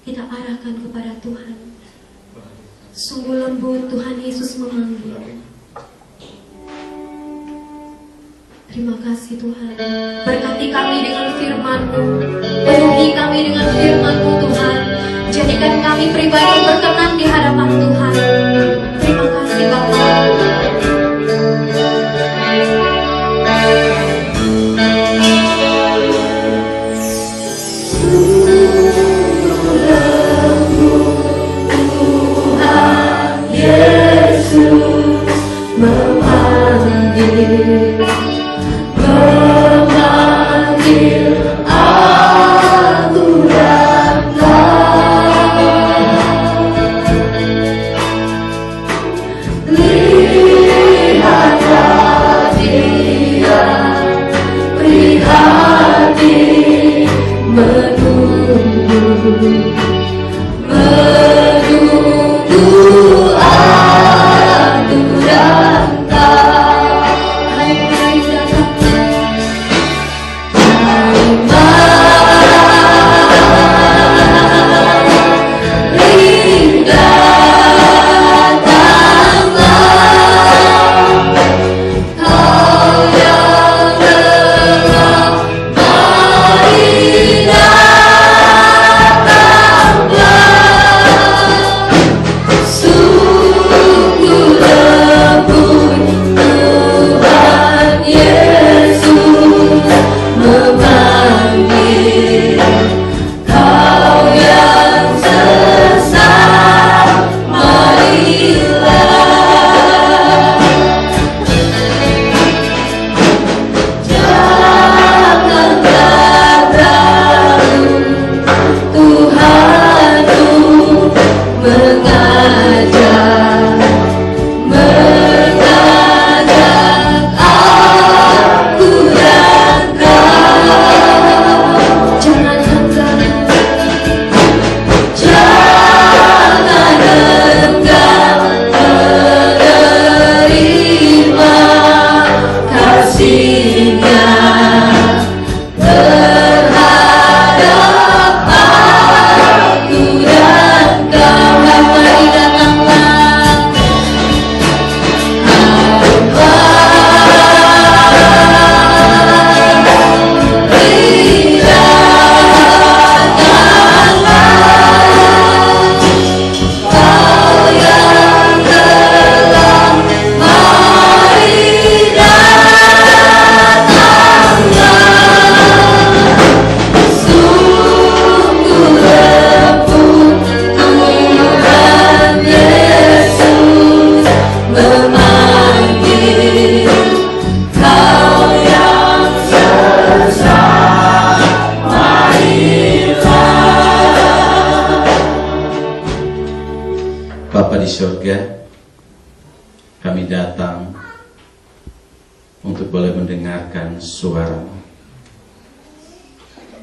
kita arahkan kepada Tuhan. Sungguh lembut Tuhan Yesus memanggil. Terima kasih Tuhan. Berkati kami dengan firman-Mu, penuhi kami dengan firman-Mu Tuhan. Jadikan kami pribadi berkenan di hadapan Tuhan. Terima kasih Bapa.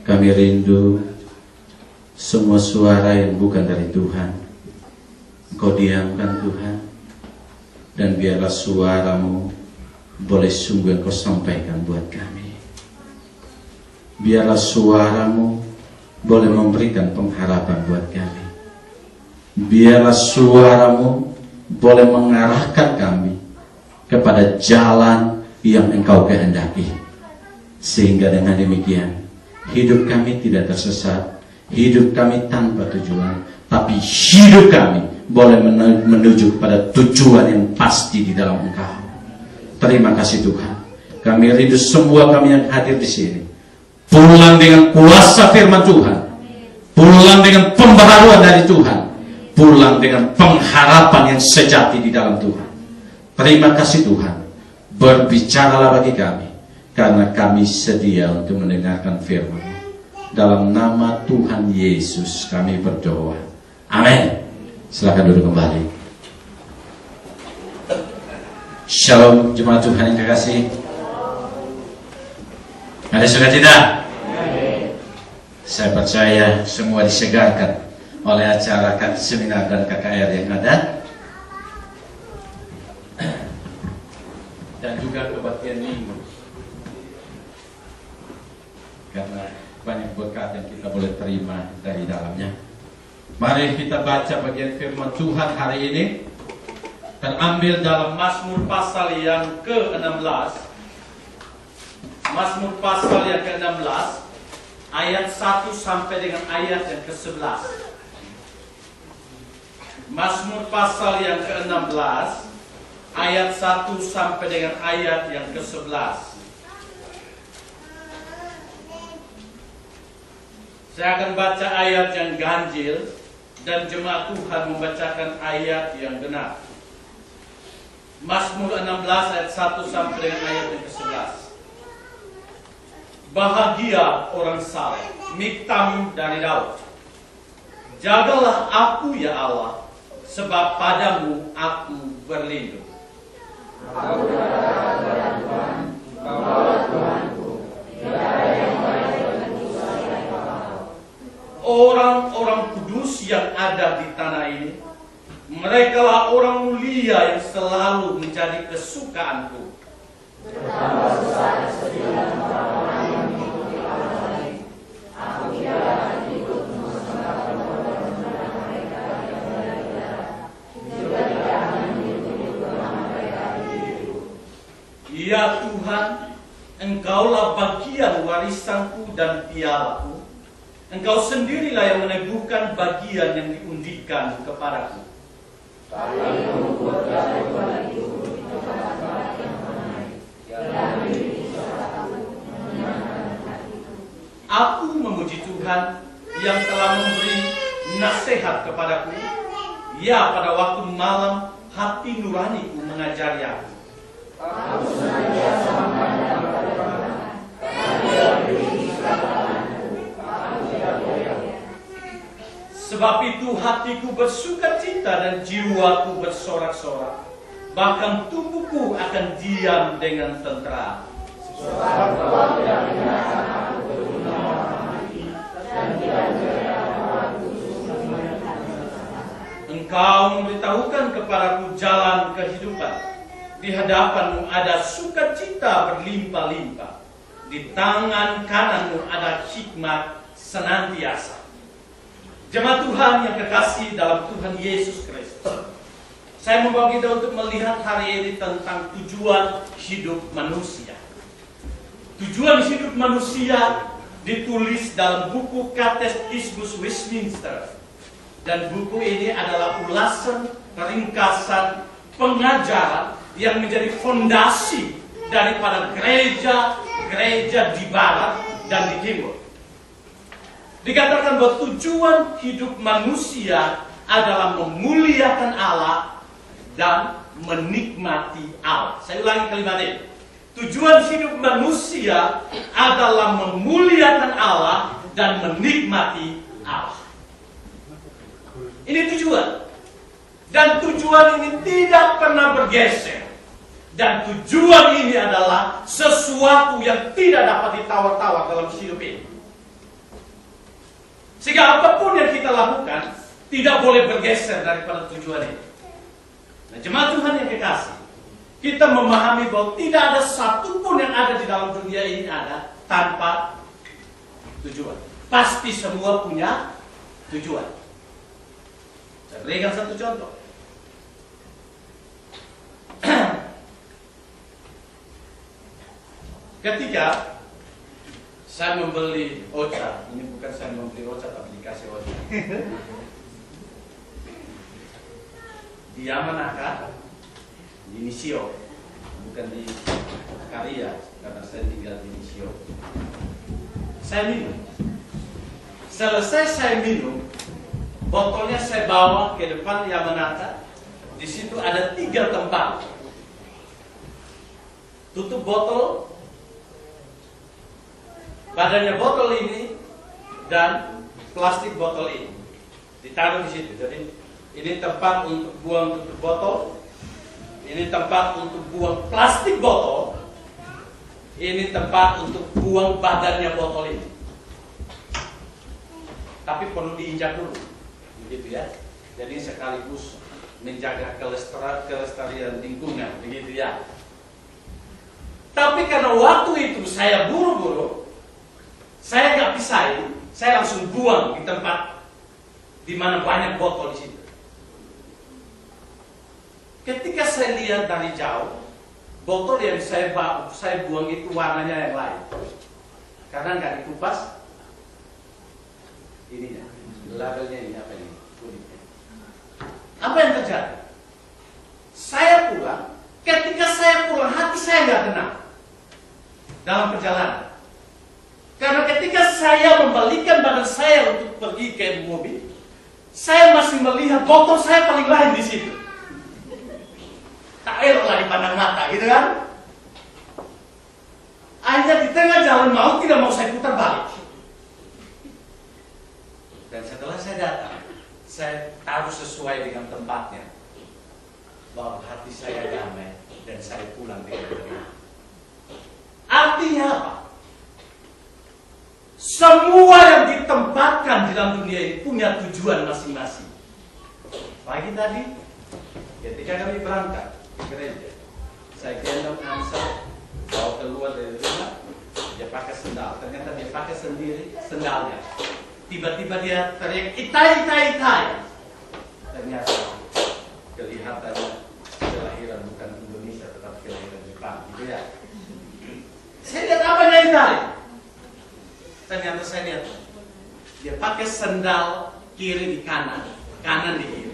Kami rindu semua suara yang bukan dari Tuhan Engkau diamkan Tuhan, dan biarlah suara-Mu boleh sungguh Engkau sampaikan buat kami. Biarlah suara-Mu boleh memberikan pengharapan buat kami. Biarlah suara-Mu boleh mengarahkan kami kepada jalan yang Engkau kehendaki, sehingga dengan demikian hidup kami tidak tersesat, hidup kami tanpa tujuan, tapi hidup kami boleh menuju kepada tujuan yang pasti di dalam Engkau. Terima kasih Tuhan. Kami rindu semua kami yang hadir di sini pulang dengan kuasa firman Tuhan, pulang dengan pembaharuan dari Tuhan, pulang dengan pengharapan yang sejati di dalam Tuhan. Terima kasih Tuhan. Berbicaralah bagi kami, karena kami sedia untuk mendengarkan firman. Dalam nama Tuhan Yesus kami berdoa. Amin. Silakan duduk kembali. Shalom jemaat Tuhan yang terkasih. Ada sukacita? Saya percaya semua disegarkan oleh acara seminar dan KKR yang ada, dan juga kebaktian minggu. Karena banyak berkat yang kita boleh terima dari dalamnya. Mari kita baca bagian firman Tuhan hari ini, terambil dalam Mazmur pasal yang ke-16. Mazmur pasal yang ke-16 ayat 1 sampai dengan ayat yang ke-11. Mazmur pasal yang ke-16 ayat 1 sampai dengan ayat yang ke-11. Saya akan baca ayat yang ganjil dan jemaat Tuhan membacakan ayat yang benar. Mazmur 16 ayat 1 sampai dengan ayat yang ke-11. Bahagia orang saleh, miktam dari Daud. Jagalah aku ya Allah, sebab padamu aku berlindung. Aku berharap pada Tuhan, Kaulah Tuhanku, tidak ada yang baik bagiku selain Engkau. Orang-orang kudus yang ada di tanah ini, merekalah orang mulia yang selalu menjadi kesukaanku. Betapa susah dan sedih orang-orang yang mengikuti orang lain. Aku tidak akan ikut mempersembahkan korban-korban mereka yang berdarah. Juga tidak akan mengikuti korban mereka di diriku. Ya Tuhan, Engkaulah bagian warisanku dan pialaku. Engkau sendirilah yang meneguhkan bagian yang diundikan kepadaku. Aku memuji Tuhan yang telah memberi nasihat kepadaku. Ya, pada waktu malam hati nuraniku mengajari aku. Aku senantiasa memandang pada Tuhan. Dia beri sebab itu hatiku bersukacita dan jiwaku bersorak-sorak. Bahkan tubuhku akan diam dengan tentram. Sebab Kau tidak menyerahkan aku ke dunia orang mati, dan tidak menyerahkan aku Engkau memberitahukan kepadaku jalan kehidupan. Di hadapanmu ada sukacita berlimpah-limpah. Di tangan kananmu ada hikmat senantiasa. Jemaat Tuhan yang kekasih dalam Tuhan Yesus Kristus, saya membawa kita untuk melihat hari ini tentang tujuan hidup manusia. Tujuan hidup manusia ditulis dalam buku Katekismus Westminster. Dan buku ini adalah ulasan, ringkasan, pengajaran yang menjadi fondasi daripada gereja di barat dan di timur. Dikatakan bahwa tujuan hidup manusia adalah memuliakan Allah dan menikmati Allah. Saya ulangi kalimat ini. Tujuan hidup manusia adalah memuliakan Allah dan menikmati Allah. Ini tujuan. Dan tujuan ini tidak pernah bergeser. Dan tujuan ini adalah sesuatu yang tidak dapat ditawar-tawar dalam hidup ini. Sehingga apapun yang kita lakukan tidak boleh bergeser daripada tujuan ini. Nah, jemaat Tuhan yang kekasih, kita memahami bahwa tidak ada satupun yang ada di dalam dunia ini ada tanpa tujuan. Pasti semua punya tujuan. Saya berikan satu contoh. Ketika saya membeli Ocha, ini bukan saya membeli Ocha, tapi dikasih Ocha. Di Yamanaka, di Nishio, bukan di Karya, karena saya tinggal di Nishio. Saya minum. Selesai saya minum, botolnya saya bawa ke depan Yamanaka. Di situ ada 3 tempat. Tutup botol, badannya botol ini, dan plastik botol ini ditaruh di situ. Jadi ini tempat untuk buang tutup botol, ini tempat untuk buang plastik botol, ini tempat untuk buang badannya botol ini. Tapi perlu diinjak dulu, begitu ya. Jadi sekaligus menjaga kelestarian lingkungan, begitu ya. Tapi karena waktu itu saya buru-buru, Saya nggak pisahin, saya langsung buang di tempat di mana banyak botol di situ. Ketika saya lihat dari jauh, botol yang saya buang itu warnanya yang lain. Karena nggak dikupas, ininya, labelnya ini apa ini? Kulitnya. Apa yang terjadi? Saya pulang, ketika saya pulang hati saya nggak tenang dalam perjalanan. Karena ketika saya membalikkan badan saya untuk pergi ke mobil, saya masih melihat botol saya paling lain di situ. Tak eloklah dipandang mata, gitu kan? Akhirnya di tengah jalan tidak mau saya putar balik. Dan setelah saya datang, saya taruh sesuai dengan tempatnya, bahwa hati saya damai dan saya pulang dengan tenang. Artinya apa? Semua yang ditempatkan di dalam dunia ini punya tujuan masing-masing. Pagi tadi, ketika kami berangkat ke gereja, saya gendong Ansa, bawa keluar dari rumah, dia pakai sendal. Ternyata dia pakai sendiri sendalnya. Tiba-tiba dia teriak, itai, itai, itai. Ternyata kelihatannya kelahiran bukan Indonesia, tetapi kelahiran Jepang, gitu ya. Saya lihat apa yang itai. Ternyata saya lihat dia pakai sendal kiri di kanan, kanan di kiri.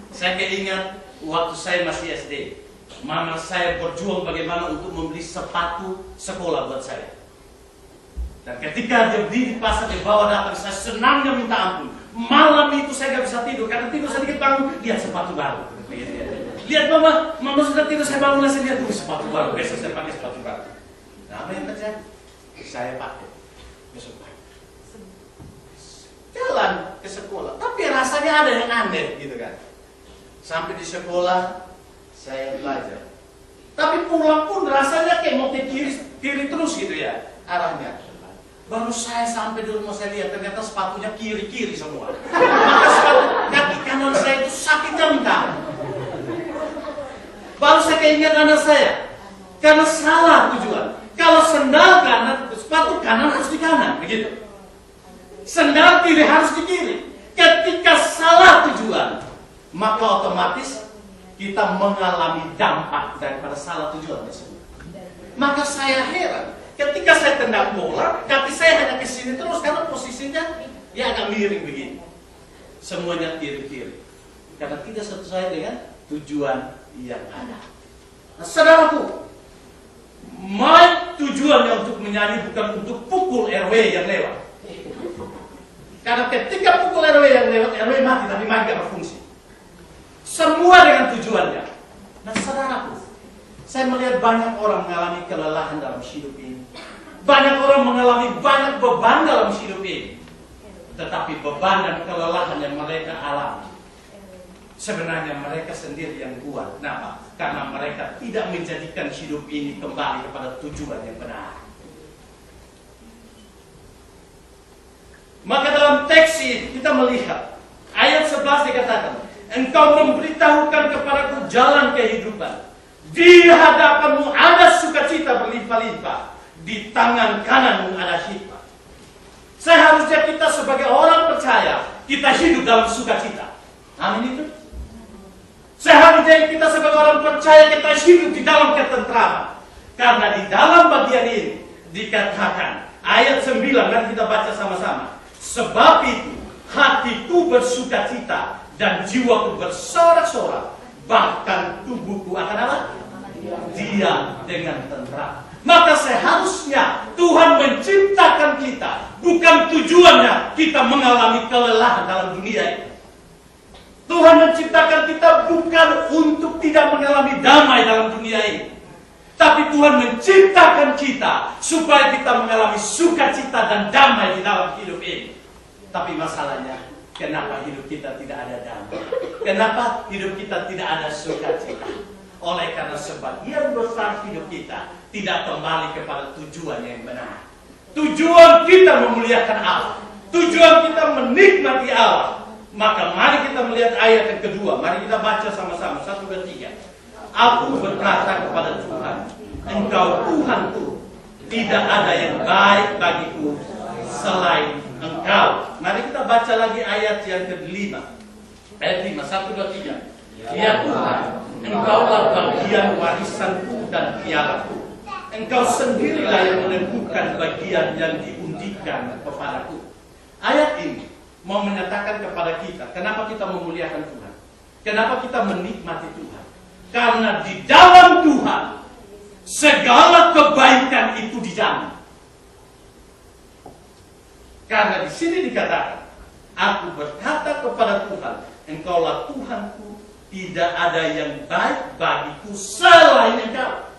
Saya keingat waktu saya masih SD, mama saya berjuang bagaimana untuk membeli sepatu sekolah buat saya. Dan ketika dia beli di pasar, dia bawa datang, saya senangnya minta ampun. Malam itu saya gak bisa tidur, karena tidur sedikit bangun, lihat sepatu baru. Lihat mama sudah tidur, saya bangun, saya lihat tuh sepatu baru, besok saya pakai sepatu baru. Nah, apa yang terjadi? Saya pakai besok pagi. Jalan ke sekolah, tapi rasanya ada yang aneh gitu kan. Sampai di sekolah saya belajar, tapi pulang pun rasanya kayak mau ke kiri terus gitu ya arahnya. Baru saya sampai di rumah, saya lihat ternyata sepatunya kiri semua. Maka sepatu kaki kanan saya itu sakitnya minta. Baru saya keingat anak saya, karena salah tujuan. Kalau sendal kanan, sepatu kanan harus di kanan, begitu. Sendal kiri harus di kiri. Ketika salah tujuan, maka otomatis kita mengalami dampak daripada salah tujuan tersebut. Maka saya heran, ketika saya tendang bola, kaki saya hanya ke sini terus karena posisinya ya agak miring begini. Semuanya kiri-kiri. Karena tidak sesuai dengan tujuan yang ada. Nah, saudaraku, tujuannya untuk menyanyi bukan untuk pukul RW yang lewat. Karena ketika pukul RW yang lewat, RW mati tapi main gak berfungsi. Semua dengan tujuannya. Nah, saudaraku, saya melihat banyak orang mengalami kelelahan dalam hidup ini. Banyak orang mengalami banyak beban dalam hidup ini. Tetapi beban dan kelelahan yang mereka alami, sebenarnya mereka sendiri yang buat. Kenapa? Karena mereka tidak menjadikan hidup ini kembali kepada tujuan yang benar. Maka dalam teks ini kita melihat ayat 11 dikatakan, engkau memberitahukan kepadaku jalan kehidupan. Di hadapanmu ada sukacita berlimpah-limpah, di tangan kananmu ada hikmat. Seharusnya kita sebagai orang percaya, kita hidup dalam sukacita. Amin itu. Seharusnya kita sebagai orang percaya, kita hidup di dalam ketentraman. Karena di dalam bagian ini dikatakan, ayat 9, nanti kita baca sama-sama. Sebab itu hatiku bersukacita dan jiwaku bersorak-sorak, bahkan tubuhku akan apa? Diam dengan tentram. Maka seharusnya Tuhan menciptakan kita, bukan tujuannya kita mengalami kelelahan dalam dunia ini. Tuhan menciptakan kita bukan untuk tidak mengalami damai dalam dunia ini, tapi Tuhan menciptakan kita supaya kita mengalami sukacita dan damai di dalam hidup ini. Tapi masalahnya, kenapa hidup kita tidak ada damai? Kenapa hidup kita tidak ada sukacita? Oleh karena sebagian besar hidup kita tidak kembali kepada tujuan yang benar. Tujuan kita memuliakan Allah, tujuan kita menikmati Allah. Maka mari kita melihat ayat yang kedua. Mari kita baca sama-sama 1, 2, 3. Aku berkata kepada Tuhan, Engkau Tuhanku, Tidak ada yang baik bagiku selain Engkau. Mari kita baca lagi ayat yang ke-5. Ayat 5, 1, 2, 3. Ya Tuhan, Engkaulah bagian warisanku dan pialaku. Engkau sendirilah yang menentukan bagian yang diundikan kepadaku. Ayat ini mau menyatakan kepada kita, kenapa kita memuliakan Tuhan? Kenapa kita menikmati Tuhan? Karena di dalam Tuhan segala kebaikan itu dijamin. Karena di sini dikatakan, aku berkata kepada Tuhan, Engkaulah Tuhanku, tidak ada yang baik bagiku selain Engkau.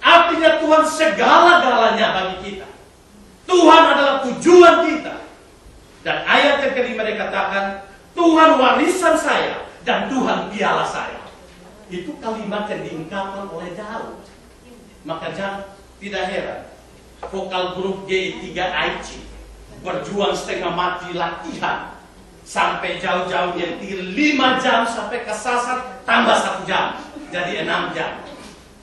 Artinya Tuhan segala-galanya bagi kita. Tuhan adalah tujuan kita. Dan ayat yang kelima dikatakan, Tuhan warisan saya dan Tuhan piala saya. Itu kalimat yang diungkapkan oleh Daud. Maka jangan tidak heran, vokal grup G3IC berjuang setengah mati latihan sampai jauh-jauh yang 5 jam sampai kesasar tambah 1 jam jadi 6 jam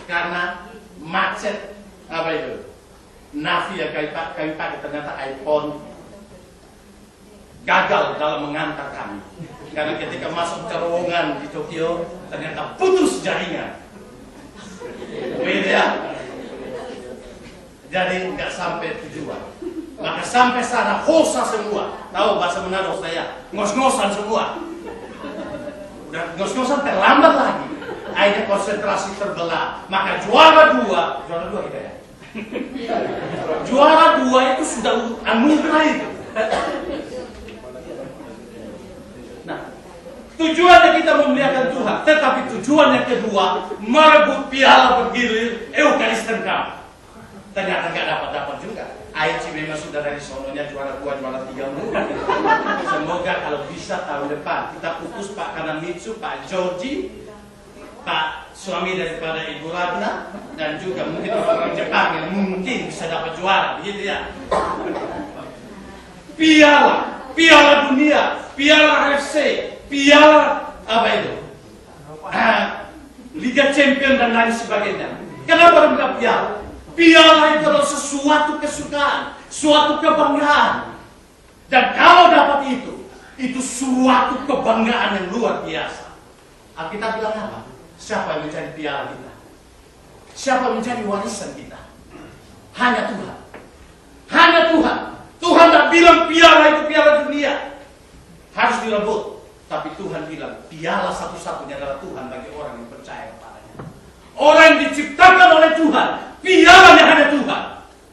karena macet apa itu Navi yang kami pakai ternyata iPhone gagal dalam mengantar kami karena ketika masuk terowongan di Tokyo ternyata putus jaringan beda jadi nggak sampai tujuan. Maka sampai sana hosa semua. Tahu bahasa Manado saya, ngos-ngosan semua. Udah ngos-ngosan terlambat lagi. Akhirnya konsentrasi terbelah. Maka juara dua kita ya. Juara 2 itu sudah anugerah itu. Nah, tujuannya kita memuliakan Tuhan, tetapi tujuan yang kedua merebut piala bergilir Eucharistan Cup. Ternyata nggak dapat juga. IC memang sudah dari sononya juara 2, juara 3 mulu. Semoga kalau bisa tahun depan kita putus Pak Kanamitsu, Pak Georgie, Pak suami daripada Ibu Ratna, dan juga mungkin orang Jepang yang mungkin bisa dapat juara, begitu ya. Piala dunia, piala AFC, piala apa itu? Liga Champion dan lain sebagainya. Kenapa mereka piala? Piala itu adalah sesuatu kesukaan, suatu kebanggaan. Dan kalau dapat itu suatu kebanggaan yang luar biasa. Alkitab bilang apa? Siapa yang mencari piala kita? Siapa yang mencari warisan kita? Hanya Tuhan. Hanya Tuhan. Tuhan tak bilang piala itu piala dunia harus direbut. Tapi Tuhan bilang piala satu-satunya adalah Tuhan bagi orang yang percaya kepadanya. Orang yang diciptakan oleh Tuhan, pialanya hanya Tuhan,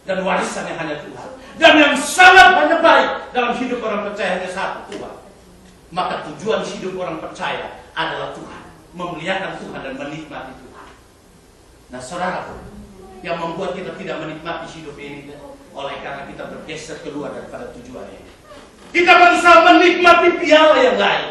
dan warisannya hanya Tuhan. Dan yang sangat banyak baik dalam hidup orang percaya hanya satu, Tuhan. Maka tujuan hidup orang percaya adalah Tuhan, memuliakan Tuhan dan menikmati Tuhan. Nah, saudaraku, yang membuat kita tidak menikmati hidup ini oleh karena kita bergeser keluar daripada tujuan ini. Kita berusaha menikmati piala yang lain.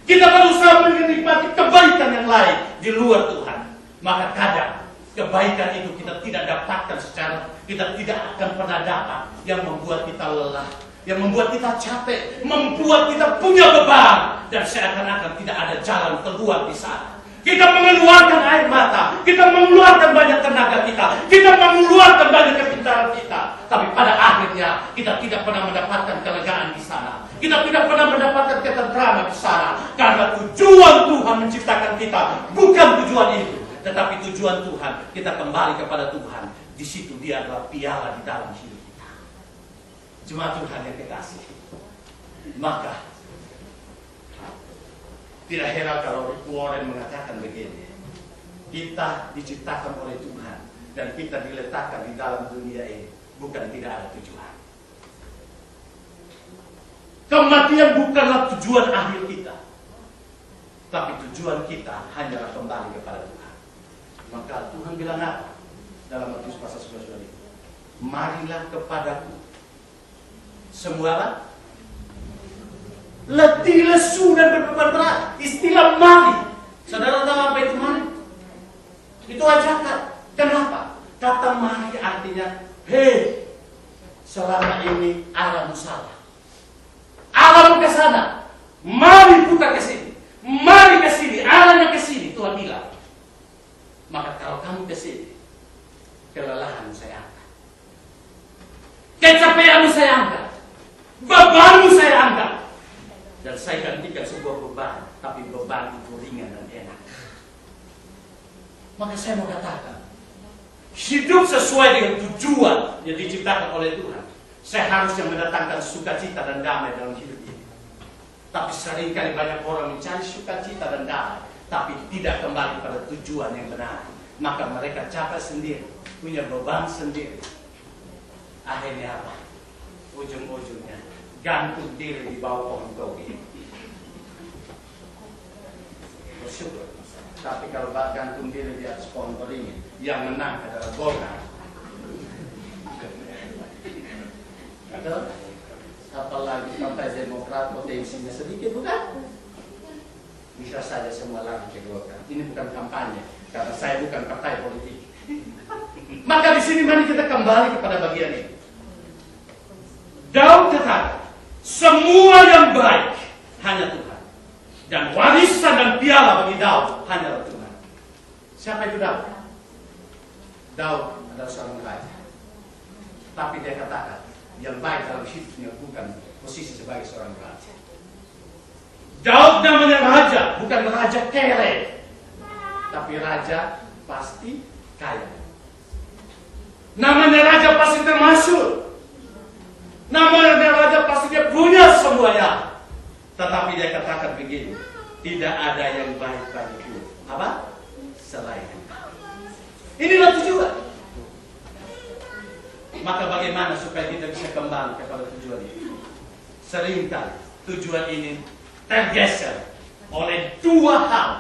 Kita berusaha menikmati kebaikan yang lain di luar Tuhan. Maka kadang kebaikan itu kita tidak dapatkan secara, kita tidak akan pernah dapat, yang membuat kita lelah, yang membuat kita capek, membuat kita punya beban, dan seakan-akan tidak ada jalan keluar di sana. Kita mengeluarkan air mata, kita mengeluarkan banyak tenaga kita mengeluarkan banyak kepintaran kita, tapi pada akhirnya kita tidak pernah mendapatkan kelegaan di sana. Kita tidak pernah mendapatkan ketentraman di sana, karena tujuan Tuhan menciptakan kita bukan tujuan itu. Tetapi tujuan Tuhan, kita kembali kepada Tuhan. Di situ Dia adalah piala di dalam hidup kita. Jemaat Tuhan yang kekasih. Maka tidak heran kalau Warren mengatakan begini. Kita diciptakan oleh Tuhan dan kita diletakkan di dalam dunia ini bukan tidak ada tujuan. Kematian bukanlah tujuan akhir kita, tapi tujuan kita hanyalah kembali kepada Tuhan. Maka Tuhan bilang apa? Dalam Matius pasal 11 ini, marilah kepadaku semua letih, lesu, dan berbeban berat. Istilah mari, saudara tahu apa itu mari? Itu ajakan. Kenapa? Kata mari artinya, hei, selama ini arahmu salah, arahmu ke sana, mari putar ke sini, mari ke sini, arahnya ke sini. Tuhan bilang, maka kalau kamu ke sini, kelelahan saya angkat, beban itu ringan dan enak. Maka saya mau katakan, hidup sesuai dengan tujuan yang diciptakan oleh Tuhan, saya harusnya mendatangkan sukacita dan damai dalam hidup ini. Tapi seringkali banyak orang mencari sukacita dan damai, tapi tidak kembali pada tujuan yang benar. Maka mereka capek sendiri, punya beban sendiri. Akhirnya apa? Ujung-ujungnya gantung diri di bawah pohon toge. Bersyukur. Tapi kalau gantung diri di atas pohon beringin, yang menang adalah Golkar. Apalagi Partai Demokrat potensinya sedikit, bukan? Bisa saja semua lari ke Golkar. Ini bukan kampanye, karena saya bukan partai politik. Maka di sini mari kita kembali kepada bagian ini. Daud katakan, semua yang baik hanya Tuhan, dan warisan dan piala bagi Daud hanyalah Tuhan. Siapa itu Daud? Daud adalah seorang raja, tapi dia katakan yang baik dalam hidupnya bukan posisi sebagai seorang raja. Daud namanya raja, bukan raja kere, tapi raja pasti kaya. Namanya raja pasti termasyhur. Namanya raja pasti dia punya semuanya. Tetapi dia katakan begini, tidak ada yang baik bagiku. Apa? Selain Engkau. Inilah tujuan. Maka bagaimana supaya kita bisa kembali kepada tujuan ini? Seringkali tujuan ini tergeser oleh dua hal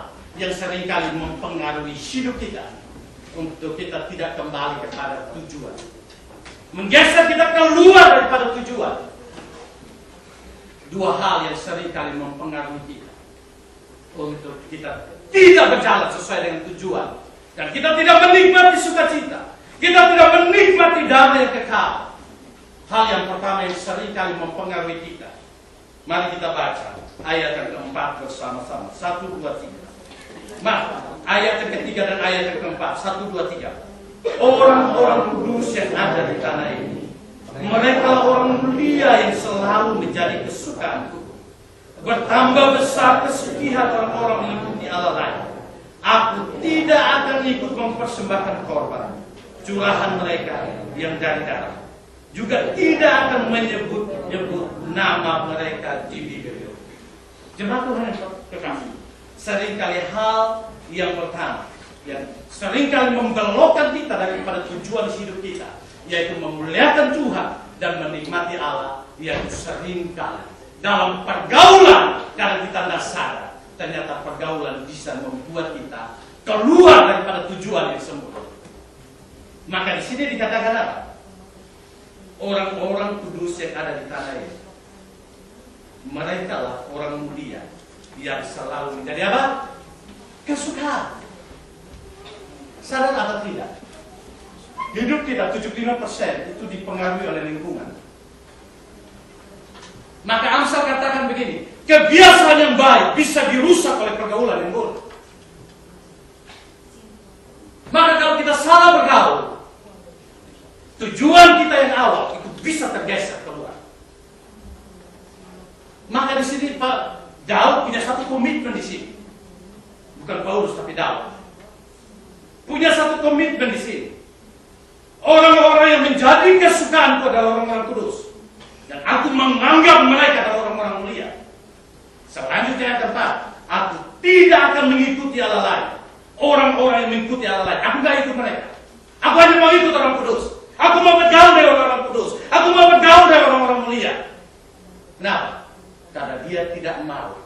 yang seringkali mempengaruhi hidup kita untuk kita tidak kembali kepada tujuan. Menggeser kita keluar daripada tujuan. Dua hal yang seringkali mempengaruhi kita untuk kita tidak berjalan sesuai dengan tujuan, dan kita tidak menikmati sukacita, kita tidak menikmati damai yang kekal. Hal yang pertama yang seringkali mempengaruhi kita, mari kita baca ayat yang keempat bersama-sama. 1, 2, 3. Maaf, ayat yang ketiga dan ayat yang keempat. 1, 2, 3. Orang-orang kudus yang ada di tanah ini, mereka orang mulia yang selalu menjadi kesukaanku. Bertambah besar kesucian orang-orang mengikuti Allah lain. Aku tidak akan ikut mempersembahkan korban curahan mereka yang dari darah. Juga tidak akan menyebut-nyebut nama mereka di bibir. Jemaat Tuhan yang kekasih, seringkali hal yang pertama yang seringkali membelokkan kita daripada tujuan hidup kita, yaitu memuliakan Tuhan dan menikmati Allah, yang seringkali dalam pergaulan, karena kita tidak sadar, ternyata pergaulan bisa membuat kita keluar daripada tujuan yang semula. Maka di sini dikatakan apa? Orang-orang kudus yang ada di tanah ini, mereka lah orang mulia yang selalu menjadi apa? Kesukaan. Sadar atau tidak? Hidup kita 75% itu dipengaruhi oleh lingkungan. Maka Amsal katakan begini, kebiasaan yang baik bisa dirusak oleh pergaulan yang buruk. Maka kalau kita salah bergaul, tujuan kita yang awal itu bisa tergeser keluar. Maka di sini Pak Daud punya satu komitmen di sini, bukan Paulus tapi Daud punya satu komitmen di sini. Orang-orang yang menjadi kesukaanku adalah orang-orang kudus, dan aku menganggap mereka adalah orang-orang mulia. Selanjutnya yang keempat, aku tidak akan mengikuti Allah lain. Orang-orang yang mengikuti Allah lain, aku tidak ikut mereka. Aku hanya mau ikut orang kudus. Aku mau bergaul dengan orang kudus. Aku mau bergaul dengan orang-orang mulia. Kenapa? Karena dia tidak mau.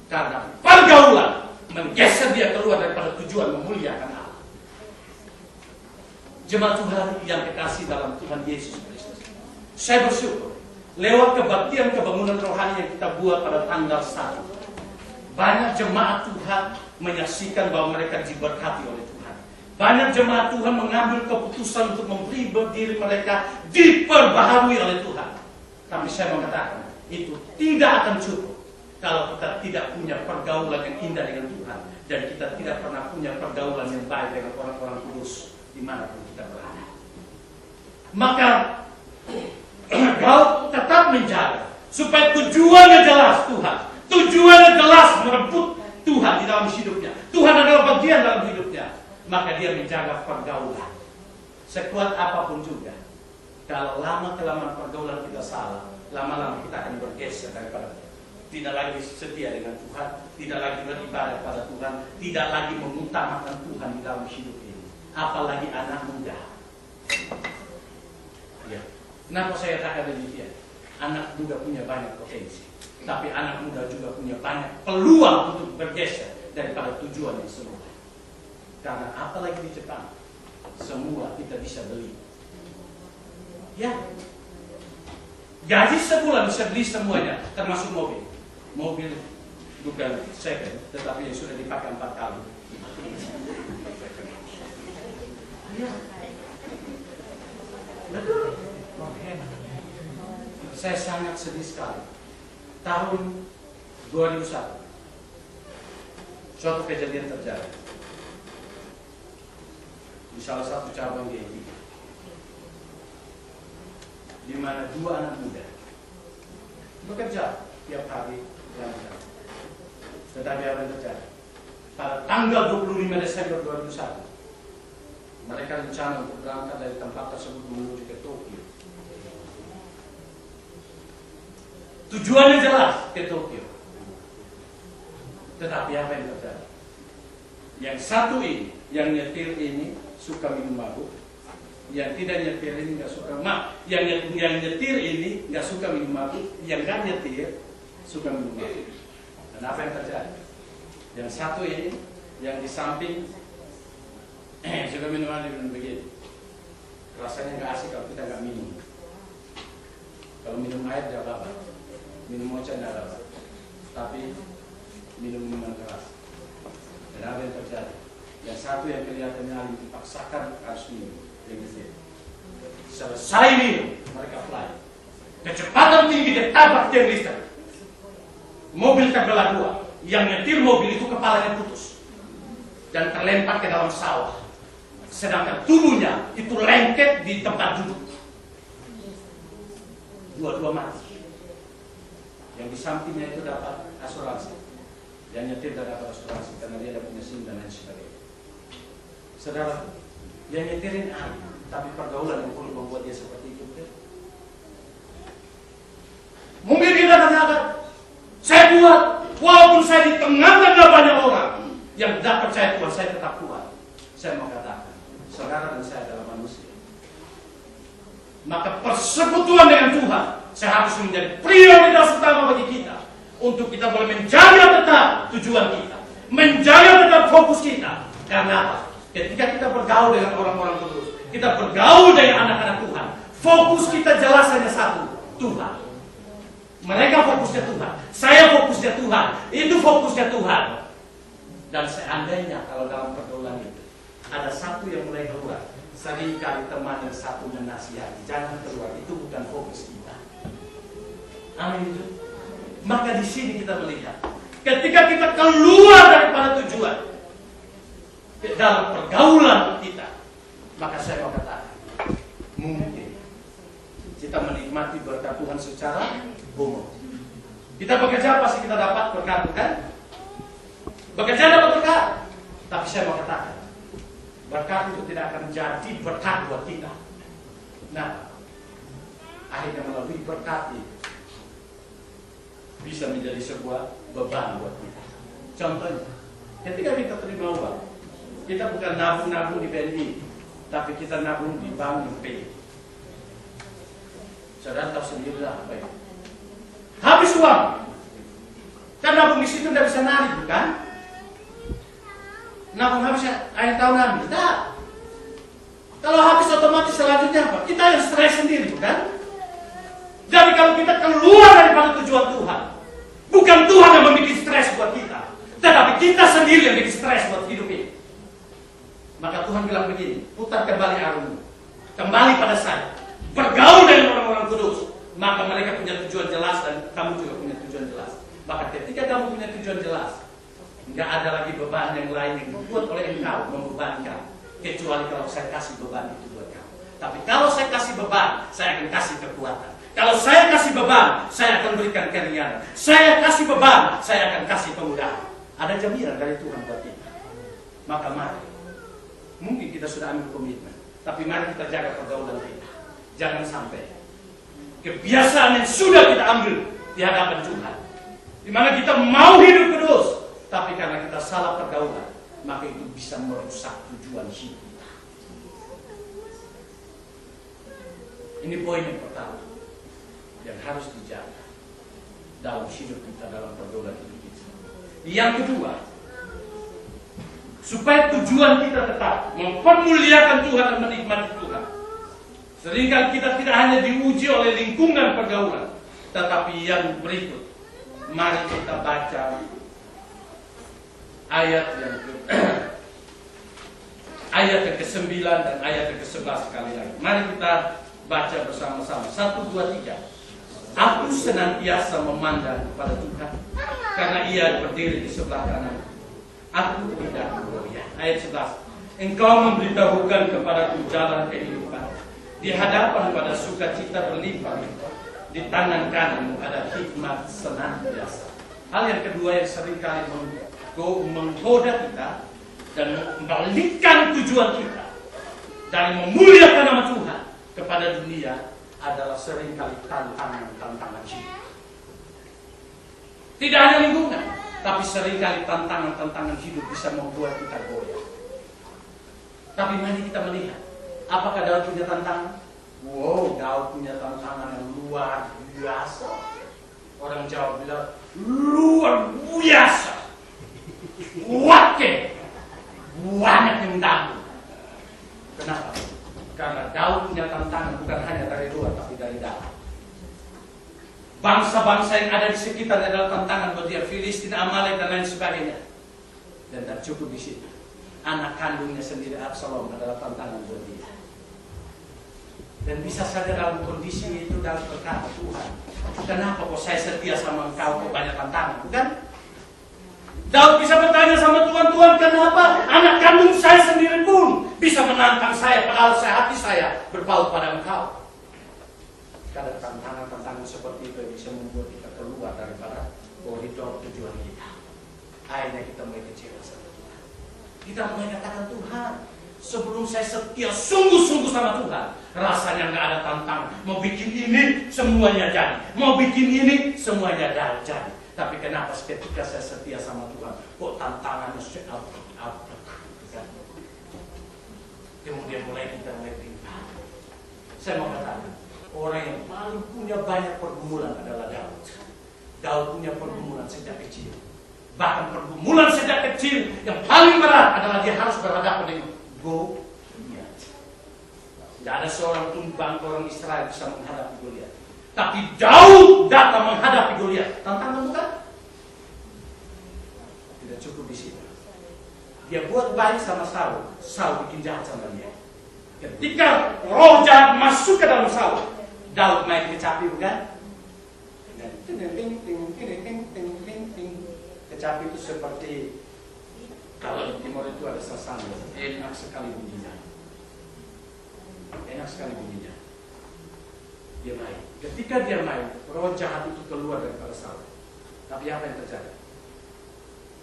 Karena pergaulan menggeser dia keluar daripada tujuan memuliakan Allah. Jemaat Tuhan yang kekasih dalam Tuhan Yesus Kristus, saya bersyukur lewat kebaktian kebangunan rohani yang kita buat pada tanggal 1, banyak jemaat Tuhan menyaksikan bahwa mereka diberkati oleh Tuhan. Banyak jemaat Tuhan mengambil keputusan untuk memberi diri mereka diperbaharui oleh Tuhan. Tapi saya mengatakan itu tidak akan cukup kalau kita tidak punya pergaulan yang indah dengan Tuhan, dan kita tidak pernah punya pergaulan yang baik dengan orang-orang kudus dimanapun kita berada. Maka Daud tetap menjaga supaya tujuannya jelas Tuhan, tujuannya jelas merebut Tuhan di dalam hidupnya. Tuhan adalah bagian dalam hidupnya. Maka dia menjaga pergaulan. Sekuat apapun juga. Kalau lama-kelamaan pergaulan kita salah, lama-lama kita akan bergeser daripada Tuhan. Tidak lagi setia dengan Tuhan, tidak lagi beribadah pada Tuhan, tidak lagi mengutamakan Tuhan di dalam hidup ini. Apalagi anak muda. Ya. Kenapa saya katakan demikian? Anak muda punya banyak potensi, tapi anak muda juga punya banyak peluang untuk bergeser daripada tujuan yang semula. Karena apalagi di Jepang, semua kita bisa beli. Ya, gaji sebulan bisa beli semuanya, termasuk mobil. Mobil bukan second, tetapi yang sudah dipakai 4 kali. Ya. Betul. Saya sangat sedih sekali. Tahun 2001, suatu kejadian terjadi di salah satu cabang GI, di mana 2 anak muda bekerja tiap hari lancar. Tetapi apa yang terjadi? Pada tanggal 25 Desember 2001, mereka rencana untuk berangkat dari tempat tersebut menuju ke Tokyo. Tujuannya jelas ke Tokyo. Tetapi apa yang terjadi? Yang satu ini, yang nyetir ini suka minum mabuk. Yang tidak nyetir ini nggak suka yang nyetir ini nggak suka minum mabuk. Yang nggak nyetir suka minum mabuk. Dan apa yang terjadi? Yang satu ini, yang di samping suka minum begini. Rasanya nggak asik kalau kita nggak minum. Kalau minum air tidak apa-apa, minum mocha tidak apa-apa. Tapi minum minuman keras. Dan apa yang terjadi? Yang satu yang kelihatannya alim dipaksakan harus minum. Selesai minum, mereka fly. Kecepatan tinggi dia tabrak tiang listrik. Mobil terbelah 2. Yang nyetir mobil itu kepalanya putus dan terlempar ke dalam sawah. Sedangkan tubuhnya itu lengket di tempat duduk. Dua-dua mati. Yang di sampingnya itu dapat asuransi. Yang nyetir tidak dapat asuransi karena dia tidak punya SIM dan lain sebagainya. Saudara, yang nyetirin tapi pergaulan yang perlu membuat dia seperti itu. Mungkin kita ternyata saya buat, walaupun saya di tengah-tengah banyak orang yang tidak percaya Tuhan, saya tetap kuat. Saya mau katakan, saudara dan saya adalah manusia. Maka persekutuan dengan Tuhan seharusnya menjadi prioritas utama bagi kita, untuk kita boleh menjaga tetap tujuan kita, menjaga tetap fokus kita. Karena apa? Ketika kita bergaul dengan orang-orang kudus, kita bergaul dengan anak-anak Tuhan, fokus kita jelas hanya satu, Tuhan. Mereka fokusnya Tuhan, saya fokusnya Tuhan, itu fokusnya Tuhan. Dan seandainya kalau dalam pergaulan itu ada satu yang mulai keluar, seringkali teman yang satu menasihati, jangan keluar, itu bukan fokus kita. Amin itu. Maka di sini kita melihat, ketika kita keluar daripada tujuan dalam pergaulan kita, maka saya mau katakan, mungkin kita menikmati berkat Tuhan secara umum. Kita bekerja pasti kita dapat berkat, kan? Bekerja dapat berkat. Tapi saya mau katakan, berkat itu tidak akan jadi berkat buat kita. Nah, akhirnya melalui berkat itu bisa menjadi sebuah beban buat kita. Contohnya, ketika kita terima uang, kita bukan nabung-nabung di BNI, tapi kita nabung di bank UP. Saudara tahu sendiri lah apa itu. Habis uang, kan nabung di situ tidak bisa narik, bukan? Nabung habis akhir tahun habis, tidak. Kalau habis otomatis selanjutnya apa? Kita yang stres sendiri, bukan? Jadi kalau kita keluar daripada tujuan Tuhan, bukan Tuhan yang membuat stres buat kita, tetapi kita sendiri yang bikin stres buat hidup ini. Maka Tuhan bilang begini, putar kembali arahmu, kembali pada saya, bergaul dengan orang-orang kudus, maka mereka punya tujuan jelas dan kamu juga punya tujuan jelas. Maka ketika kamu punya tujuan jelas, nggak ada lagi beban yang lain yang dibuat oleh engkau membebankan, kecuali kalau saya kasih beban itu buat kamu. Tapi kalau saya kasih beban, saya akan kasih kekuatan. Kalau saya kasih beban, saya akan berikan keringanan. Saya kasih beban, saya akan kasih kemudahan. Ada jaminan dari Tuhan buat kita. Maka mari, mungkin kita sudah ambil komitmen, tapi mari kita jaga pergaulan kita. Jangan sampai kebiasaan yang sudah kita ambil di hadapan Tuhan, di mana kita mau hidup kudus, tapi karena kita salah pergaulan, maka itu bisa merusak tujuan hidup kita. Ini poin yang pertama yang harus dijaga dalam hidup kita, dalam pergaulan hidup kita. Yang kedua, supaya tujuan kita tetap mempermuliakan Tuhan dan menikmati Tuhan. Seringkali kita tidak hanya diuji oleh lingkungan pergaulan, tetapi yang berikut. Mari kita baca ayat yang ke-9 dan ayat yang ke-11 sekali lagi. Mari kita baca bersama-sama. 1, 2, 3. Aku senantiasa memandang kepada Tuhan, karena Ia berdiri di sebelah kanan. Aku tidak bergoyah. Ayat 11. Engkau memberitahukan kepadaku jalan kehidupan. Di hadapan pada sukacita berlimpah-limpah. Di tangan kananmu ada hikmat senantiasa. Hal yang kedua yang seringkali menggoda kita dan membalikkan tujuan kita dari memuliakan nama Tuhan kepada dunia adalah seringkali tantangan hidup. Tidak hanya lingkungan, tapi seringkali tantangan hidup bisa membuat kita goyah. Tapi mari kita melihat, apakah Daud punya tantangan? Wow, Daud punya tantangan yang luar biasa. Orang Jawa bilang luar biasa. Wake, banyak yang tangguh. Kenapa? Karena Daud punya tantangan bukan hanya dari luar, tapi dari dalam. Bangsa-bangsa yang ada di sekitar adalah tantangan buat dia. Filistin, Amalek, dan lain sebagainya. Dan tak cukup di situ. Anak kandungnya sendiri, Absalom, adalah tantangan buat dia. Dan bisa saja dalam kondisi itu Daud berkata, Tuhan, kenapa kok saya setia sama Engkau, kok banyak tantangan, bukan? Daud bisa bertanya sama Tuhan, Tuhan, kenapa anak kandung saya sendiri pun bisa menantang saya, padahal hati saya berpaut pada Engkau. Kadang tantangan-tantangan seperti itu bisa membuat kita keluar daripada koridor tujuan kita. Akhirnya kita mulai kecewa sama Tuhan. Kita mulai katakan, Tuhan, sebelum saya setia sungguh-sungguh sama Tuhan, rasanya nggak ada tantangan. Mau bikin ini semuanya jadi, mau bikin ini semuanya jadi. Tapi kenapa ketika saya setia sama Tuhan, kok tantangannya seabrak-abrak? Kemudian kita mulai timbang. Saya mau katakan, orang yang paling punya banyak pergumulan adalah Daud. Daud punya pergumulan sejak kecil. Bahkan pergumulan sejak kecil yang paling berat adalah dia harus berhadapan dengan Goliat. Tidak ada seorang pun bangsa orang Israel bisa menghadapi Goliat. Tapi Daud datang menghadapi Goliat. Tantangan bukan? Tidak cukup di situ. Dia buat baik sama Saul. Saul bikin jahat sama dia. Ketika roh jahat masuk ke dalam Saul, Daud main kecapi bukan? Kecapi itu seperti, kalau di timur itu ada sasana, enak sekali bunyinya. Enak sekali bunyinya. Dia main. Ketika dia main, roh jahat itu keluar daripada Saul. Tapi apa yang terjadi?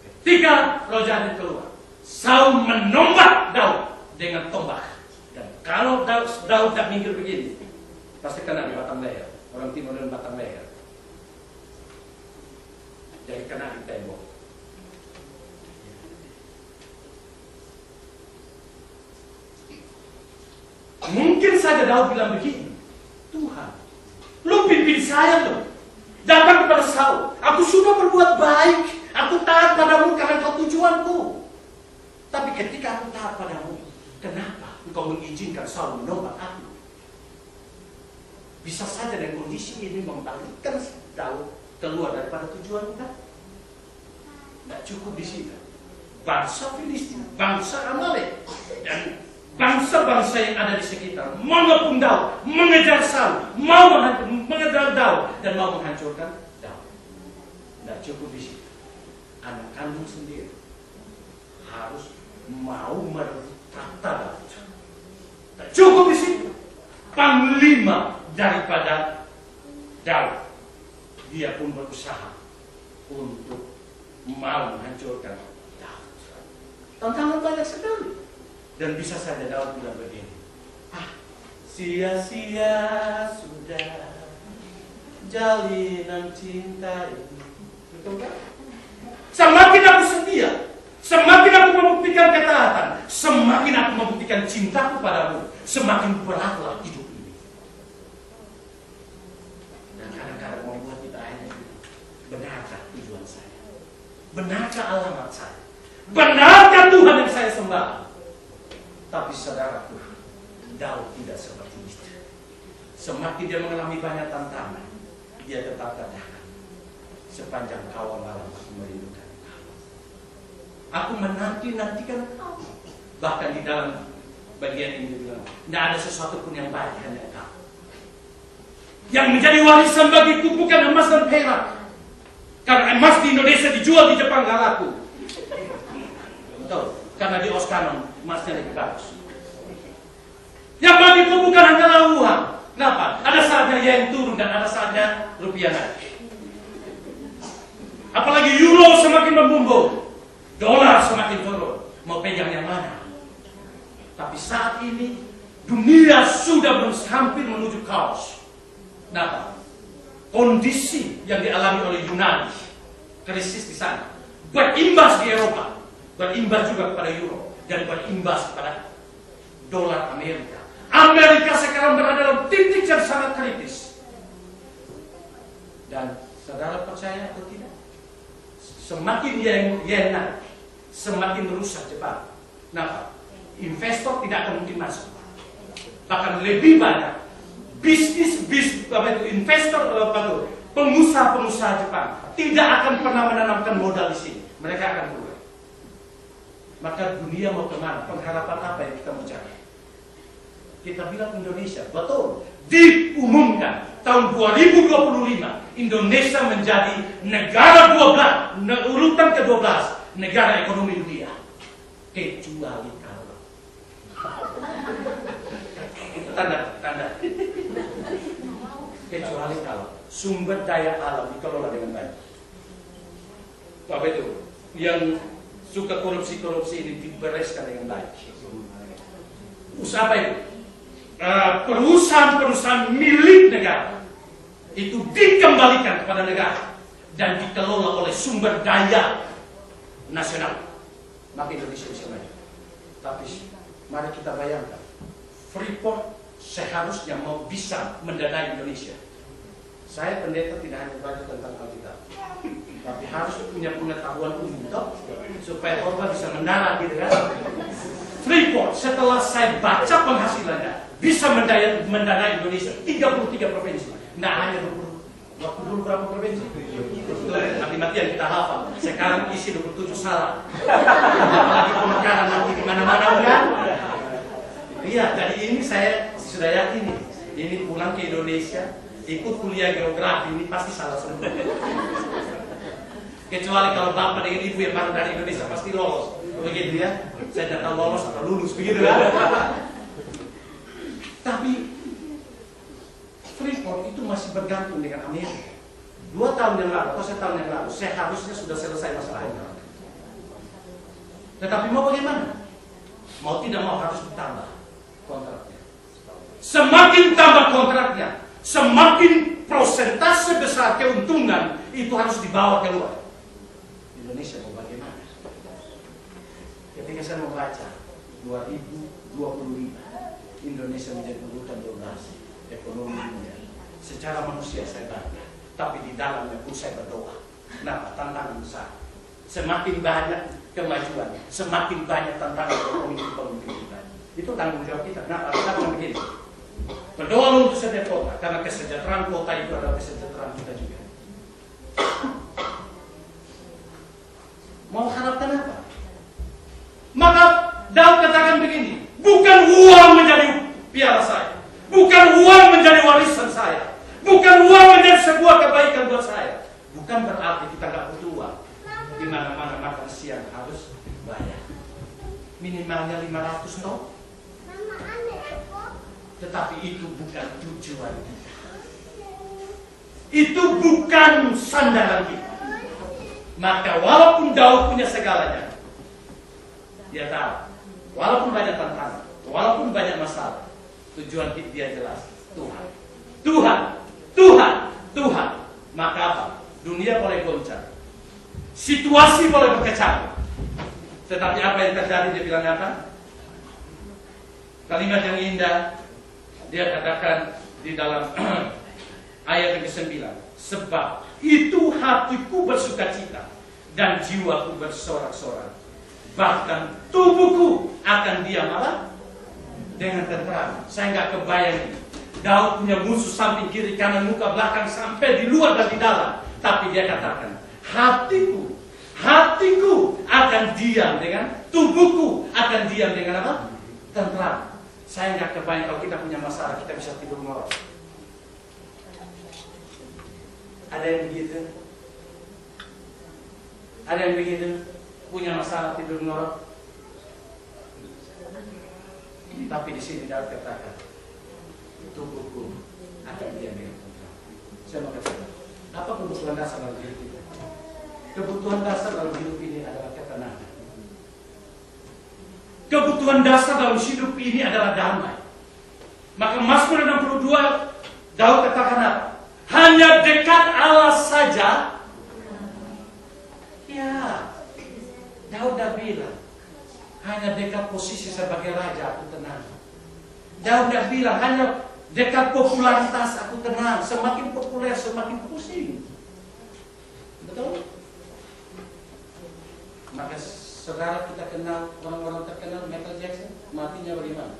Ketika roh jahat itu keluar, Saul menombak Daud dengan tombak. Dan kalau Daud tak minggir begini, pasti kena di batang leher. Orang timur dan batang leher. Jadi kena di tembok. Mungkin saja Daud bilang begini, Tuhan, lu pimpin saya tuh, datang kepada Saul. Aku sudah berbuat baik, aku taat padamu karena kau tujuanku. Tapi ketika aku taat padamu, kenapa engkau mengizinkan Saul menombak aku? Bisa saja dengan kondisi ini membalikkan Daud keluar daripada tujuan kita. Tidak cukup di situ. Bangsa Filistin, bangsa Amalek, dan bangsa-bangsa yang ada di sekitar mengepung Daud, mengejar Saul, mau mengejar Daud dan mau menghancurkan Daud. Tidak cukup di situ. Anak kandung sendiri harus mau merebut tahta Daud. Tidak cukup di situ. Panglima daripada Daud, dia pun berusaha untuk mau menghancurkan Daud. Tantangan banyak sekali. Dan bisa saja Daud bilang begini, sia-sia sudah jalinan cinta ini. Betul kan? Semakin aku setia, semakin aku membuktikan ketaatan, semakin aku membuktikan cintaku padamu, semakin beratlah hidup ini. Dan kadang-kadang membuat kita akhirnya, benarkah tujuan saya? Benarkah alamat saya? Benarkah Tuhan yang saya sembah? Tapi saudaraku, Daud tidak seperti itu. Semakin dia mengalami banyak tantangan, dia tetap katakan, sepanjang kawal malam aku merindukan kau. Aku menanti-nantikan kau. Bahkan di dalam bagian ini dia bilang, tidak ada sesuatu pun yang baik, hanya kau. Yang menjadi warisan bagiku bukan emas dan perak. Karena emas di Indonesia dijual di Jepang gak laku. Betul, karena di Oskanon emasnya lebih bagus. Yang bagiku bukan hanyalah uang. Kenapa? Ada saatnya yen turun dan ada saatnya rupiah naik. Apalagi euro semakin membumbung, dolar semakin turun. Mau pegang yang mana? Tapi saat ini dunia sudah hampir menuju kaos. Kenapa? Kondisi yang dialami oleh Yunani, krisis di sana, berimbas di Eropa, berimbas juga kepada euro, dan berimbas kepada dolar Amerika. Amerika sekarang berada dalam titik yang sangat kritis. Dan saudara percaya atau tidak? Semakin yen naik, semakin merusak Jepang. Kenapa? Investor tidak akan mungkin masuk. Bahkan lebih banyak investor, pengusaha-pengusaha Jepang tidak akan pernah menanamkan modal di sini. Mereka akan keluar. Maka dunia mau kemana? Pengharapan apa yang kita mau cari? Kita bilang Indonesia, betul. Diumumkan tahun 2025 Indonesia menjadi negara 12, urutan ke-12 negara ekonomi dunia. Kecuali kalau itu tanda. Kecuali kalau sumber daya alam dikelola dengan baik. Apa itu? Yang suka korupsi ini dibereskan dengan baik. Usaha apa itu? Perusahaan-perusahaan milik negara itu dikembalikan kepada negara dan dikelola oleh sumber daya nasional, maka Indonesia bisa maju. Tapi mari kita bayangkan, Freeport seharusnya mau bisa mendanai Indonesia. Saya pendeta tidak hanya belajar tentang Alkitab, tapi harus punya pengetahuan umum supaya korban bisa mendarat di negara. Freeport setelah saya baca penghasilannya bisa mendanai Indonesia 33 provinsi. Nah hanya 20. Waktu dulu berapa provinsi? Itu mati-matian kita hafal. Sekarang isi 27 salah. Apalagi pemekaran nanti di mana-mana kan? Iya, jadi ini saya sudah yakin ini pulang ke Indonesia, ikut kuliah geografi ini pasti salah semua. Kecuali kalau bapak dengan ibu yang baru dari Indonesia pasti lolos. Begitu ya, saya tidak tahu lolos atau lulus begitu ya. Tapi Freeport itu masih bergantung dengan Amerika. 2 tahun yang lalu atau 1 tahun yang lalu seharusnya sudah selesai masalahnya. Tetapi mau bagaimana? Mau tidak mau harus ditambah kontraknya. Semakin tambah kontraknya, semakin prosentase besar keuntungan itu harus dibawa keluar. Indonesia mau bagaimana? Ketika saya membaca 2025 Indonesia menjadi urutan 12 ekonomi dunia. Secara manusia saya bangga, tapi di dalamnya pun saya berdoa. Nah, tantangan besar. Semakin banyak kemajuan, semakin banyak tantangan ekonomi kita. Itu tanggung jawab kita. Nah, kita begini. Berdoa untuk setiap kota, karena kesejahteraan kota itu adalah kesejahteraan kita juga. Mau harapkan apa? Maka Daud katakan begini, bukan uang menjadi piala saya, bukan uang menjadi warisan saya, bukan uang menjadi sebuah kebaikan buat saya. Bukan berarti kita nggak butuh uang. Di mana-mana makan siang harus bayar. Minimalnya 500 ton. Tetapi itu bukan tujuan kita. Itu bukan sandaran kita. Maka walaupun Daud punya segalanya, dia tahu, walaupun banyak tantangan, walaupun banyak masalah, tujuan dia jelas, Tuhan. Tuhan, Tuhan, Tuhan. Maka apa? Dunia boleh goncang, situasi boleh berkecamuk, tetapi apa yang terjadi, dia bilang apa? Kalimat yang indah, dia katakan di dalam ayat yang ke-9, sebab itu hatiku bersukacita dan jiwaku bersorak-sorak, bahkan tubuhku akan diam apa? Dengan tentram. Saya nggak kebayang ini. Daud punya musuh samping kiri kanan muka belakang sampai di luar dan di dalam, tapi dia katakan hatiku akan diam dengan tubuhku akan diam dengan apa? Tentram. Saya nggak kebayang kalau kita punya masalah kita bisa tidur ngorok. Ada yang begitu? Ada yang begitu? Punya masalah tidur ngorok? Tapi di sini Daud katakan, tubuhku akan diam dengan tentram. Saya mau katakan, apa kebutuhan dasar dalam hidup kita? Kebutuhan dasar dalam hidup ini adalah ketenangan. Kebutuhan dasar dalam hidup ini adalah damai. Maka Mazmur 62 Daud katakan apa? Hanya dekat Allah saja. Ya, Daud dah bilang, hanya dekat posisi sebagai raja aku tenang. Daud dah bilang, hanya dekat popularitas aku tenang. Semakin populer semakin pusing. Betul? Maka saudara kita kenal orang-orang terkenal, Michael Jackson, matinya bagaimana?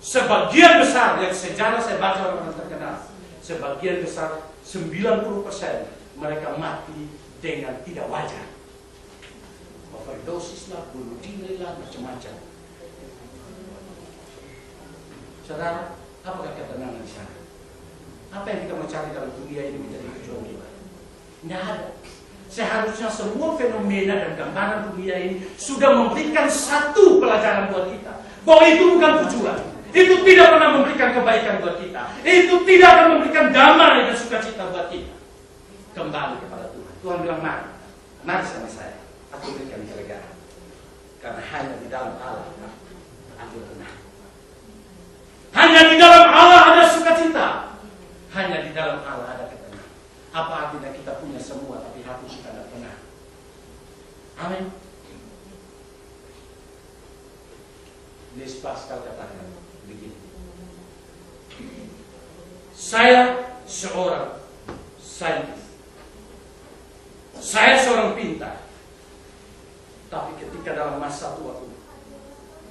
Sebagian besar yang sejarah saya baca orang-orang terkenal, sebagian besar 90% mereka mati dengan tidak wajar. Overdosis lah, bunuh diri lah, macam-macam. Saudara, apakah ketenangan di sana? Apa yang kita mau cari dalam dunia ini menjadi tujuan kita? Tidak ada. Seharusnya semua fenomena dan gambaran dunia ini sudah memberikan satu pelajaran buat kita, bahwa itu bukan tujuan. Itu tidak pernah memberikan kebaikan buat kita. Itu tidak akan memberikan damai dan sukacita buat kita. Kembali kepada Tuhan. Tuhan bilang, mari sama saya. Aku berikan kelegaan. Karena hanya di dalam Allah aku tenang. Hanya di dalam Allah ada sukacita. Hanya di dalam Allah ada ketenangan. Apa artinya kita punya semua tapi hati kita tidak tenang? Amin. Blaise Pascal katakan begini. Saya seorang saintis. Saya seorang pintar. Tapi ketika dalam masa tuaku,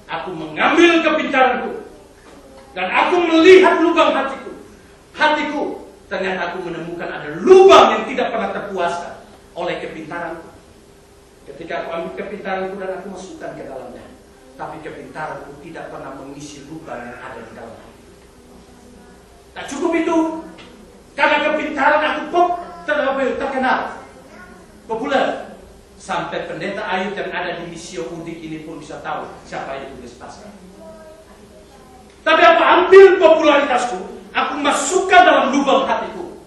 aku mengambil kepintaranku dan aku melihat lubang hatiku, ternyata aku menemukan ada lubang yang tidak pernah terpuaskan oleh kepintaranku. Ketika aku ambil kepintaranku dan aku masukkan ke dalamnya, tapi kepintaranku tidak pernah mengisi lubang yang ada di dalam hati. Tak cukup itu, karena kepintaran aku terkenal, populer. Sampai pendeta Ayub yang ada di Misio Udik ini pun bisa tahu siapa itu Blaise Pascal. Tapi aku ambil popularitasku, aku masukkan dalam lubang hatiku.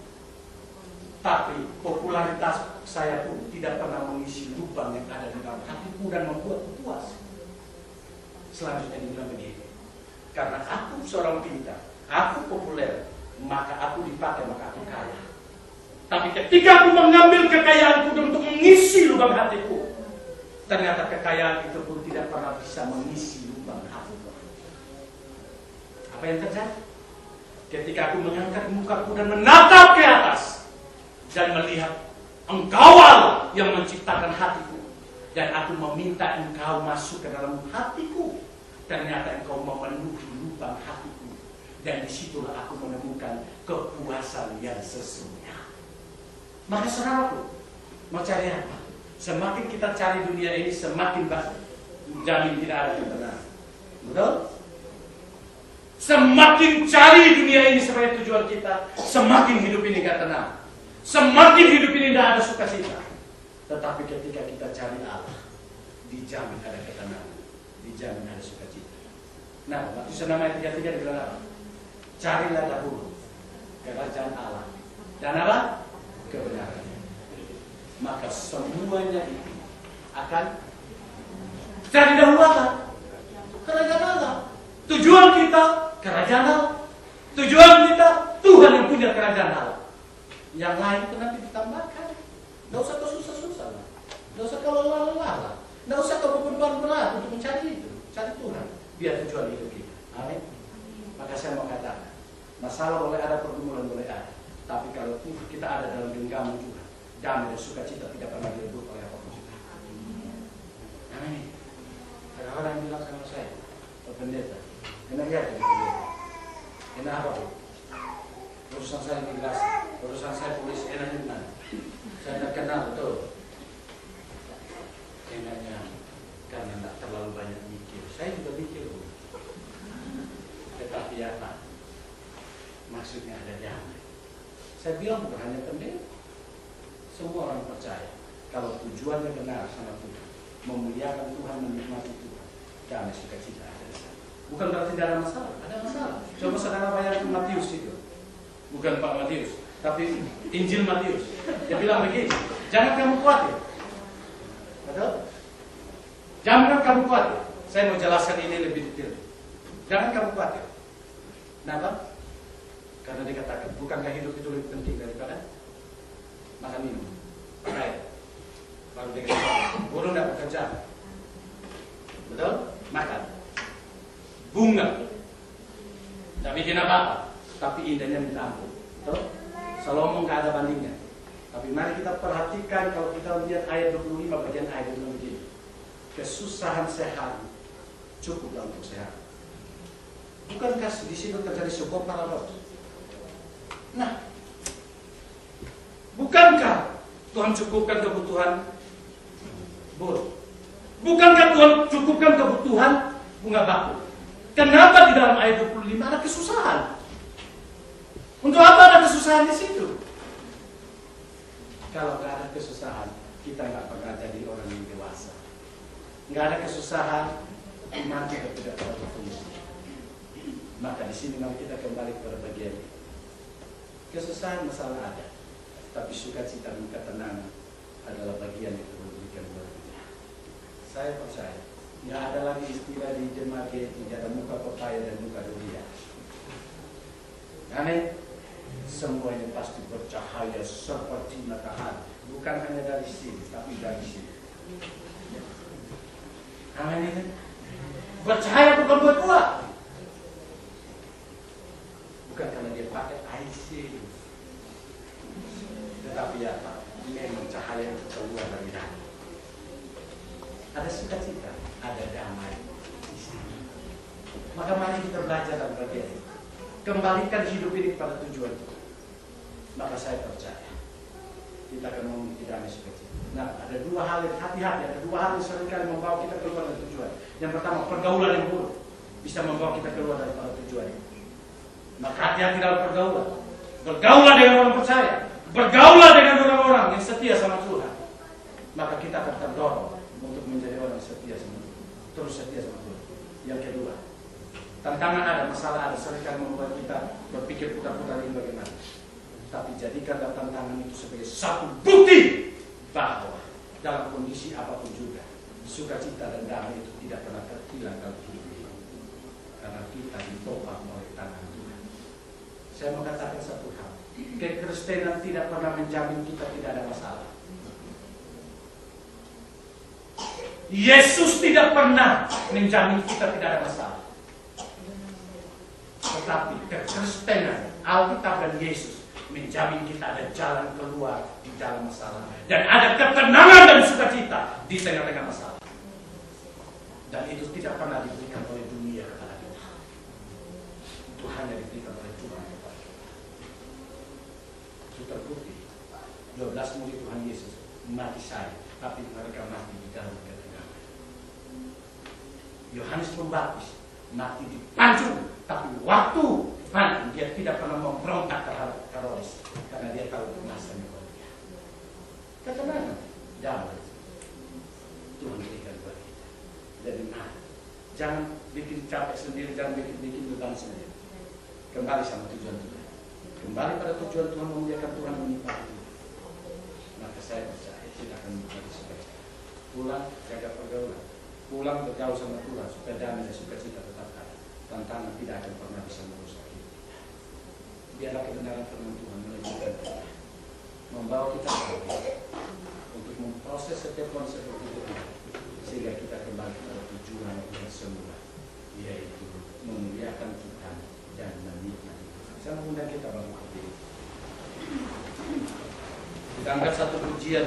Tapi popularitas saya pun tidak pernah mengisi lubang yang ada di dalam hatiku dan membuatku puas. Selanjutnya dibilang begini, karena aku seorang pintar, aku populer, maka aku dipakai, maka aku kaya. Tapi ketika aku mengambil kekayaanku untuk mengisi lubang hatiku, ternyata kekayaan itu pun tidak pernah bisa mengisi lubang hatiku. Apa yang terjadi? Ketika aku mengangkat mukaku dan menatap ke atas dan melihat Engkau Allah yang menciptakan hatiku, dan aku meminta Engkau masuk ke dalam hatiku, ternyata Engkau memenuhi lubang hatiku, dan disitulah aku menemukan kepuasan yang sesungguhnya. Maka saudaraku, mau cari apa? Semakin kita cari dunia ini, semakin jamin tidak ada ketenangan. Betul? Semakin cari dunia ini sebagai tujuan kita, semakin hidup ini gak tenang. Semakin hidup ini tidak ada sukacita. Tetapi ketika kita cari Allah, dijamin ada ketenangan, dijamin ada sukacita. Nah, Matius 6 ayat 33 dibilang apa? Carilah dahulu kerajaan Allah dan apa? Kebenaran. maka semuanya itu akan cari dahulu apa? Kerajaan Allah. Tujuan kita kerajaan Allah. Tujuan kita Tuhan yang punya kerajaan Allah. Yang lain itu nanti ditambahkan. Nggak usah kau susah-susah lah. Nggak usah kau lelah-lelah lah. Nggak usah kau berkorban berat untuk mencari itu. Cari Tuhan. Biar tujuan hidup kita. Amin. Maka saya mau katakan, masalah boleh ada, pergumulan boleh ada. Tapi kalau kita ada dalam genggaman Tuhan, damai dan sukacita tidak pernah direbut oleh apapun juga. Amin. Ada orang yang bilang sama saya, Pak Pendeta, enak ya jadi pendeta? Enak apa Bu? Urusan saya imigrasi, urusan saya polisi, enaknya mana? Saya tidak kenal betul. Enaknya karena tidak terlalu banyak mikir. Saya juga mikir Bu. Tetapi apa? Maksudnya ada damai. Saya bilang bukan hanya pendeta, semua orang percaya kalau tujuannya benar sama Tuhan, memuliakan Tuhan, menikmati Tuhan, damai sukacita ada di sana. Bukan berarti tidak ada masalah, ada masalah. Coba saudara bayar ke Matius itu, bukan Pak Matius, tapi Injil Matius. Dia bilang begini, jangan kamu khawatir. Betul? Jangan kamu khawatir. Saya mau jelaskan ini lebih detail. Jangan kamu khawatir. Kenapa? Karena dikatakan, bukankah hidup itu lebih penting daripada makan minum, pakai. Lalu dikatakan, burung tidak bekerja. Betul? Makan. Bunga. Tidak bikin apa-apa. Tapi indahnya minta ampun. Betul? Salomo nggak ada bandingnya. Tapi mari kita perhatikan kalau kita lihat ayat 25 bagian ayat yang begini. Kesusahan sehat cukuplah untuk sehat. Bukankah di sini terjadi sebuah paradoks? Nah, bukankah Tuhan cukupkan kebutuhan burung? Bukankah Tuhan cukupkan kebutuhan bunga bakul? Kenapa di dalam ayat 25 ada kesusahan? Untuk apa ada kesusahan di situ? Kalau nggak ada kesusahan, kita nggak pernah jadi orang yang dewasa. Nggak ada kesusahan, iman kita tidak berfungsi. Maka di sini mari kita kembali kepada bagian ini. Kesusahan masalah ada, tapi sukacita dan ketenangan adalah bagian yang diberikan buat kita. Saya percaya, nggak ada lagi istilah di jemaat tidak ada muka pepaya dan muka durian. Amin. Semuanya pasti bercahaya seperti matahari, bukan hanya dari sini, tapi dari sini. Amin. Bercahaya bukan buat kuat. Bukan karena dia pakai IC, tetapi apa? Memang cahaya keluar dari dalam. Ada sukacita, ada damai di sini. Maka mari kita belajar dalam bagian ini. Kembalikan hidup ini kepada tujuan Tuhan. Maka saya percaya kita akan memiliki damai sukacita. Nah, ada dua hal yang hati-hati, ada dua hal yang seringkali membawa kita keluar dari tujuan. Yang pertama, pergaulan yang buruk bisa membawa kita keluar dari tujuan ini. Maka hati-hati dalam pergaulan. Bergaulah dengan orang percaya. Bergaulah dengan orang-orang yang setia sama Tuhan. Maka kita akan terdorong untuk menjadi orang setia sama Tuhan. Terus setia sama Tuhan. Yang kedua, tantangan ada, masalah ada, seringkali membuat kita berpikir putar-putar ini bagaimana. Tapi jadikanlah tantangan itu sebagai satu bukti bahwa dalam kondisi apapun juga, sukacita dan damai itu tidak pernah terhilang dalam hidup ini. Karena kita ditopang oleh tangan Tuhan. Saya mau katakan satu hal, kekristenan tidak pernah menjamin kita tidak ada masalah. Yesus tidak pernah menjamin kita tidak ada masalah. Tetapi kekristenan, Alkitab dan Yesus menjamin kita ada jalan keluar di dalam masalah. Dan ada ketenangan dan sukacita di tengah-tengah masalah. Dan itu tidak pernah diberikan oleh dunia kepada kita. Itu hanya diberikan oleh Tuhan. Itu terbukti 12 murid Tuhan Yesus mati syahid, tapi mereka mati di dalam ketegangan. Yohanes Pembaptis mati dipancung, tapi waktu mati dia tidak pernah memberontak terhadap Herodes karena dia tahu kemasannya buat dia. Ketenangan, damai Tuhan berikan buat kita. Jadi jangan bikin capek sendiri, jangan bikin beban sendiri. Kembali sama tujuan Tuhan. Kembali pada tujuan Tuhan, memuliakan Tuhan, menikmati Tuhan. Maka maka saya percaya kita akan menjadi sebaik. Pulang, jaga pergaulan. Pulang bergaul sama Tuhan supaya damai dan sukacita tetap ada. Tantangan tidak akan pernah bisa merusak hidup. Biarlah kebenaran firman Tuhan melanjutkan kita, membawa kita untuk memproses setiap konsep hidup kita, sehingga kita kembali pada tujuan yang semula, yaitu memuliakan Tuhan dan menikmati Tuhan. Saya mengundang kita bangkit berdiri. Kita angkat satu pujian.